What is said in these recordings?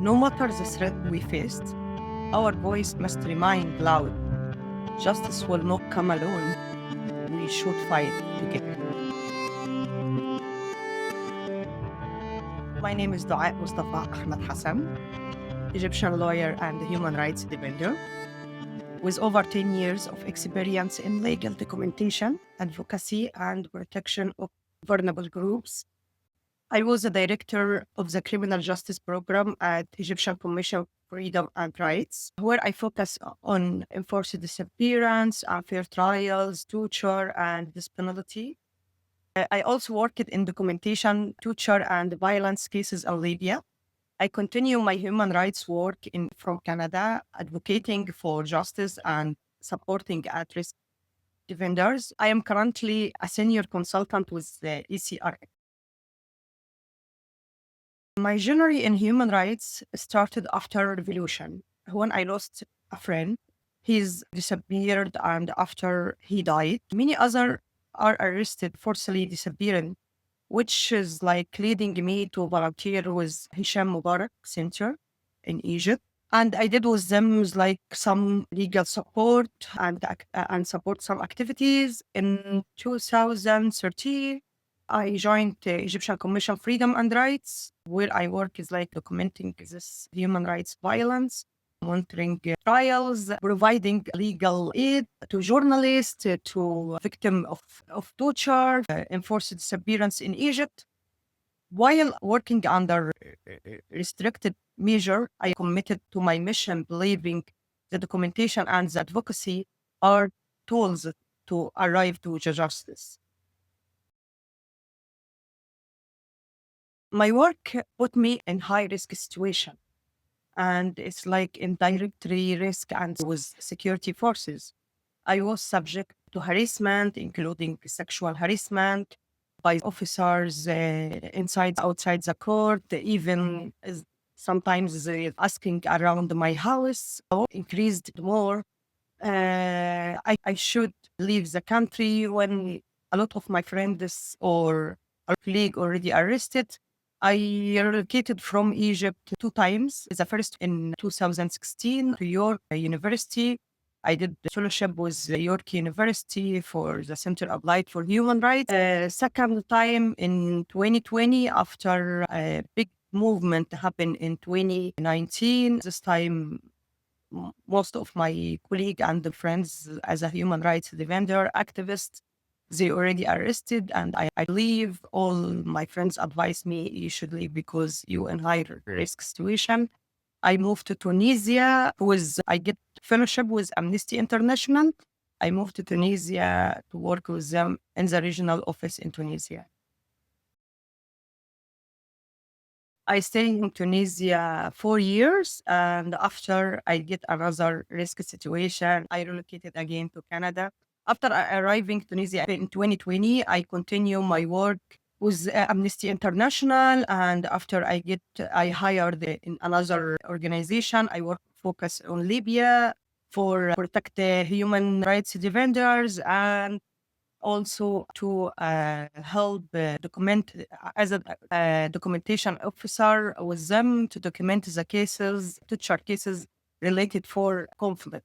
No matter the threat we faced, our voice must remain loud. Justice will not come alone. We should fight together. My name is Doaa Mustafa Ahmed Hassan, Egyptian lawyer and human rights defender, with over 10 years of experience in legal documentation, advocacy, and protection of vulnerable groups. I was the director of the Criminal Justice Program at Egyptian Commission for Freedom and Rights, where I focus on enforced disappearance, unfair trials, torture, and disability. I also worked in documentation, torture, and violence cases in Libya. I continue my human rights work from Canada, advocating for justice and supporting at-risk defenders. I am currently a senior consultant with the ECRF. My journey in human rights started after revolution, when I lost a friend. He's disappeared, and after he died, many others are arrested, forcibly disappearing, which is like leading me to volunteer with Hisham Mubarak Center in Egypt. And I did with them like some legal support and support some activities. In 2013, I joined the Egyptian Commission Freedom and Rights, where I work is like documenting this human rights violence, monitoring trials, providing legal aid to journalists, to victims of torture, enforced disappearance in Egypt. While working under restricted measure, I committed to my mission, believing the documentation and the advocacy are tools to arrive to justice. My work put me in high-risk situation, and it's like in direct risk and with security forces. I was subject to harassment, including sexual harassment by officers outside the court, even sometimes asking around my house, or increased more. I should leave the country when a lot of my friends or a colleague already arrested. I relocated from Egypt 2 times. The first in 2016 to York University. I did the fellowship with York University for the Center Applied for Human Rights. Second time in 2020, after a big movement happened in 2019. This time, most of my colleagues and the friends as a human rights defender, activist, they already arrested, and I leave. All my friends advise me you should leave because you in higher risk situation. I moved to Tunisia. I get fellowship with Amnesty International. I moved to Tunisia to work with them in the regional office in Tunisia. I stayed in Tunisia 4 years, and after I get another risk situation, I relocated again to Canada. After arriving Tunisia in 2020, I continue my work with Amnesty International, and after I hired in another organization. I focus on Libya for protect the human rights defenders, and also to help document as a documentation officer with them to document the cases, torture cases related for conflict.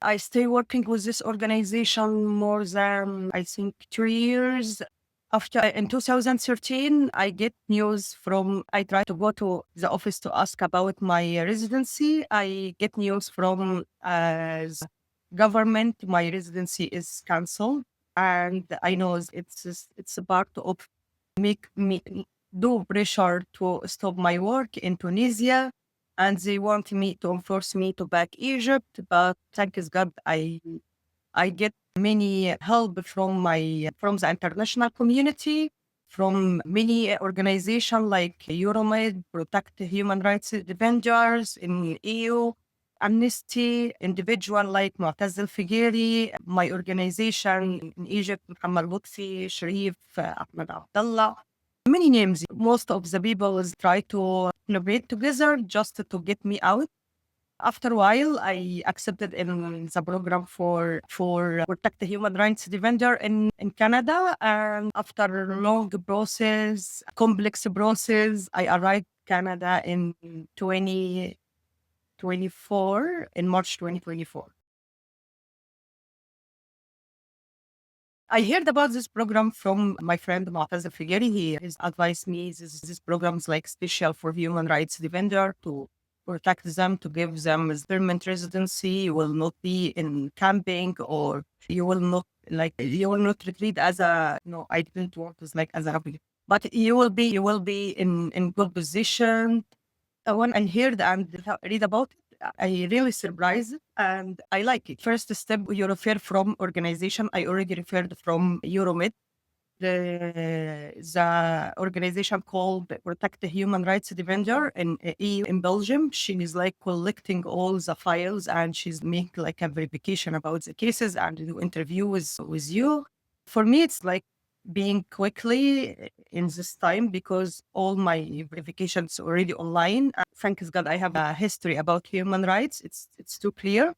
I stay working with this organization more than, I think, 2 years. After, in 2013, I get news I try to go to the office to ask about my residency. I get news from government, my residency is cancelled. And I know it's a part of make me do pressure to stop my work in Tunisia, and they want me to force me to back Egypt. But thanks God, I get many help from the international community, from many organizations like Euromed, Protect Human Rights Defenders in EU, Amnesty, individual like Mu'taz al-Figeri, my organization in Egypt, Muhammad Lutfi, Sharif, Ahmed Abdallah. Many names. Most of the people try to collaborate together just to get me out. After a while, I accepted in the program for Protect the Human Rights Defender in Canada. And after a long process, complex process, I arrived Canada in 2024, in March 2024. I heard about this program from my friend Mu'taz Figeri. He has advised me this program is like special for human rights defender to protect them, to give them permanent residency. You will not be in camping, or you will not retreat as a no. I didn't want to like as a refugee, but you will be in good position. When I heard and read about it, I really surprised and I like it. First step, you refer from organization. I already referred from Euromed, the organization called Protect the Human Rights Defender in EU in Belgium. She is like collecting all the files and she's making like a verification about the cases and do interviews with you. For me, it's like being quickly in this time because all my verifications already online. And thank God I have a history about human rights. It's too clear.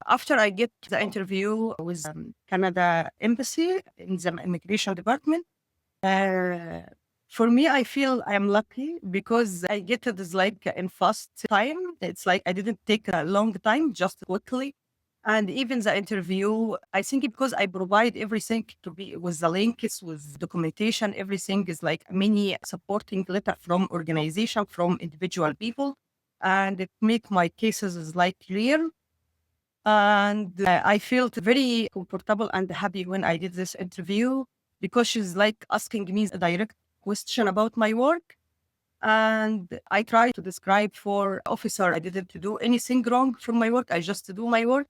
After I get the interview with Canada Embassy in the immigration department, uh, for me, I feel I am lucky because I get it is like in fast time. It's like I didn't take a long time, just quickly. And even the interview, I think because I provide everything to be with the links, with documentation, everything is like a mini supporting letter from organization, from individual people. And it make my cases is like clear. And I felt very comfortable and happy when I did this interview because she's like asking me a direct question about my work. And I tried to describe for officer, I didn't do anything wrong for my work. I just do my work.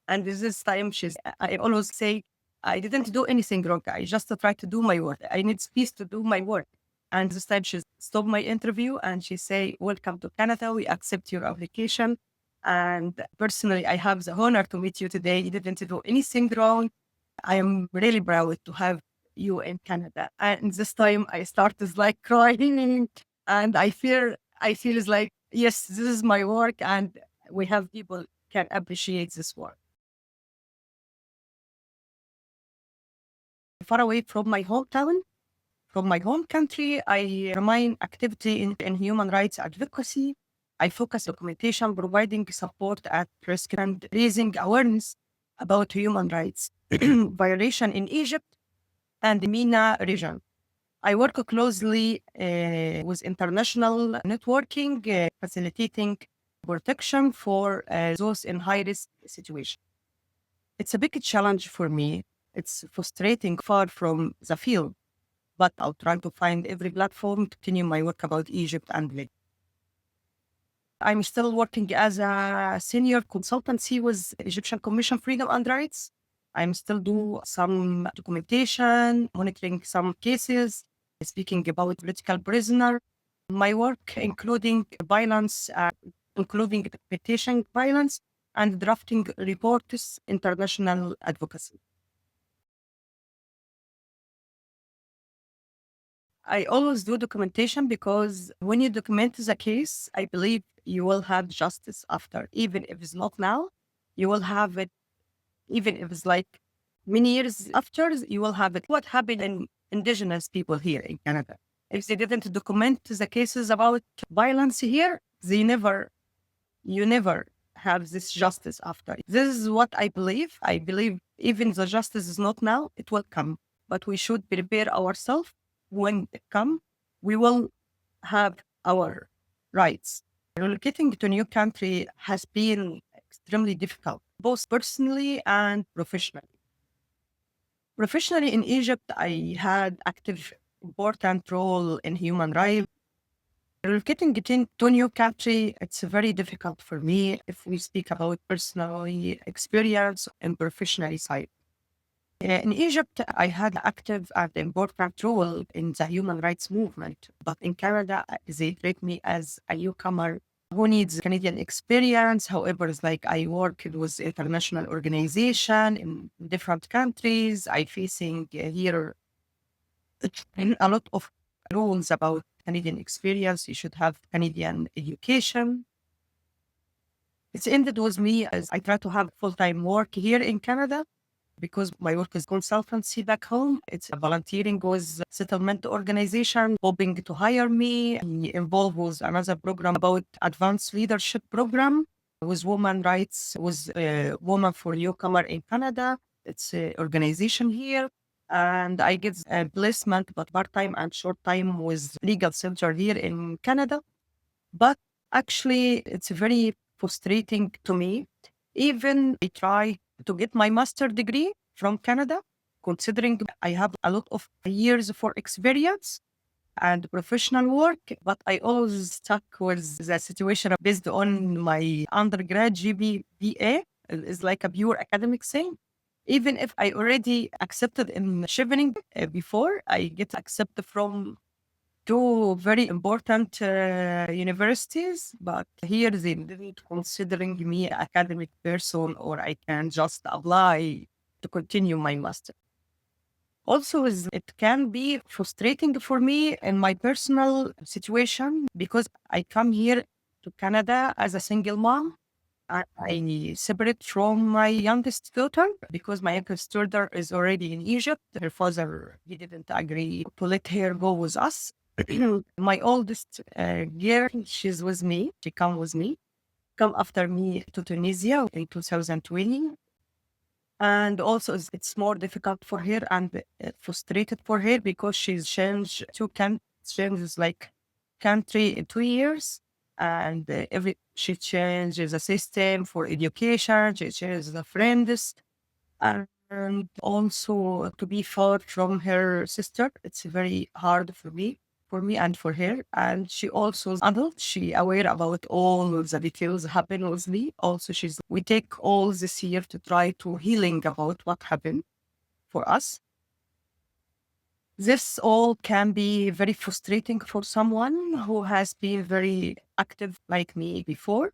And this time I always say, I didn't do anything wrong. I just try to do my work. I need space to do my work. And this time she stopped my interview and she say, welcome to Canada. We accept your application. And personally, I have the honor to meet you today. You didn't do anything wrong. I am really proud to have you in Canada. And this time I started like crying and I feel it's like, yes, this is my work and we have people can appreciate this work. Far away from my hometown, from my home country, I remain activity in human rights advocacy. I focus documentation, providing support at risk and raising awareness about human rights violation in Egypt and the MENA region. I work closely with international networking, facilitating protection for those in high risk situations. It's a big challenge for me. It's frustrating, far from the field, but I'll try to find every platform to continue my work about Egypt and Libya. I'm still working as a senior consultancy with Egyptian Commission Freedom and Rights. I'm still do some documentation, monitoring some cases, speaking about political prisoner. My work including violence, including documentation violence and drafting reports, international advocacy. I always do documentation because when you document the case, I believe you will have justice after, even if it's not now, you will have it, even if it's like many years after, you will have it. What happened in indigenous people here in Canada? If they didn't document the cases about violence here, you never have this justice after. This is what I believe. I believe even the justice is not now, it will come. But we should prepare ourselves when it comes. We will have our rights. Relocating to a new country has been extremely difficult, both personally and professionally. Professionally in Egypt, I had active important role in human rights. Relocating to a new country, it's very difficult for me if we speak about personally experience and professionally side. In Egypt, I had active and important role in the human rights movement, but in Canada, they treat me as a newcomer who needs Canadian experience. However, it's like I worked with international organization in different countries. I facing here a lot of rules about Canadian experience. You should have Canadian education. It's ended with me as I try to have full-time work here in Canada. because my work is consultancy back home. It's volunteering with settlement organization hoping to hire me. He involved with another program about advanced leadership program with women rights, with women for newcomer in Canada. It's an organization here. And I get a placement, but part-time and short-time with legal center here in Canada. But actually, it's very frustrating to me. Even I try to get my master degree from Canada, considering I have a lot of years for experience and professional work, but I always stuck with the situation based on my undergrad GPA. It's like a pure academic thing. Even if I already accepted in Chevening before, I get accepted from two very important universities, but here they didn't considering me academic person or I can just apply to continue my master. Also, it can be frustrating for me in my personal situation because I come here to Canada as a single mom. I separate from my youngest daughter because my youngest daughter is already in Egypt. Her father, he didn't agree to let her go with us. My oldest girl, she's with me. She come with me. Come after me to Tunisia in 2020. And also, it's more difficult for her and frustrated for her because she's changed changes like country in 2 years. And she changes the system for education, she changes the friends, and also to be far from her sister. It's very hard for me and for her. And she also is adult. She aware about all the details happen with me. Also, we take all this year to try to healing about what happened for us. This all can be very frustrating for someone who has been very active like me before.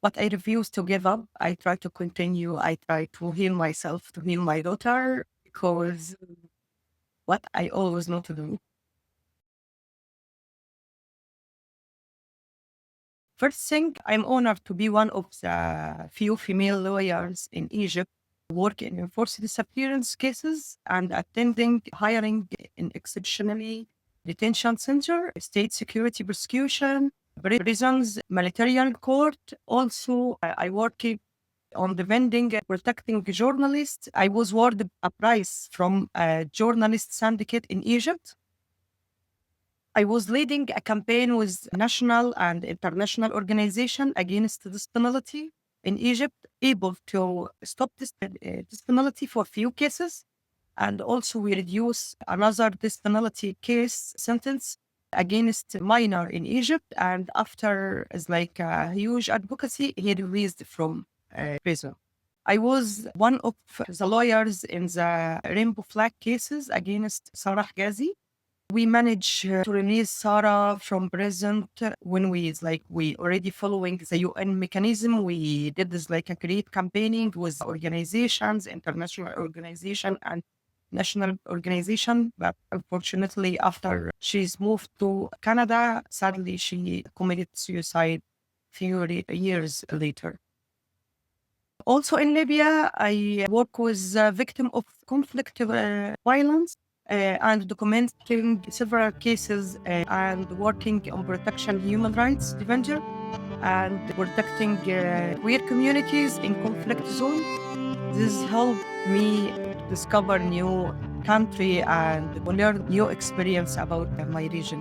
But I refuse to give up. I try to continue. I try to heal myself, to heal my daughter, because what I always know to do. First thing, I'm honored to be one of the few female lawyers in Egypt working in enforced disappearance cases and attending hiring in exceptionally detention center, state security prosecution, prisons, military court. Also, I work on defending and protecting journalists. I was awarded a prize from a journalist syndicate in Egypt. I was leading a campaign with national and international organization against this penalty in Egypt, able to stop this penalty for few cases. And also we reduce another this penalty case sentence against minor in Egypt. And after is like a huge advocacy, he released from prison. I was one of the lawyers in the rainbow flag cases against Sarah Ghazi. We managed to release Sarah from prison when we already following the UN mechanism. We did this like a great campaigning with organizations, international organization and national organization. But unfortunately, after she's moved to Canada, sadly she committed suicide few years later. Also in Libya, I work with victim of conflict violence and documenting several cases and working on protection human rights defender and protecting queer communities in conflict zone. This helped me discover new country and learn new experience about my region.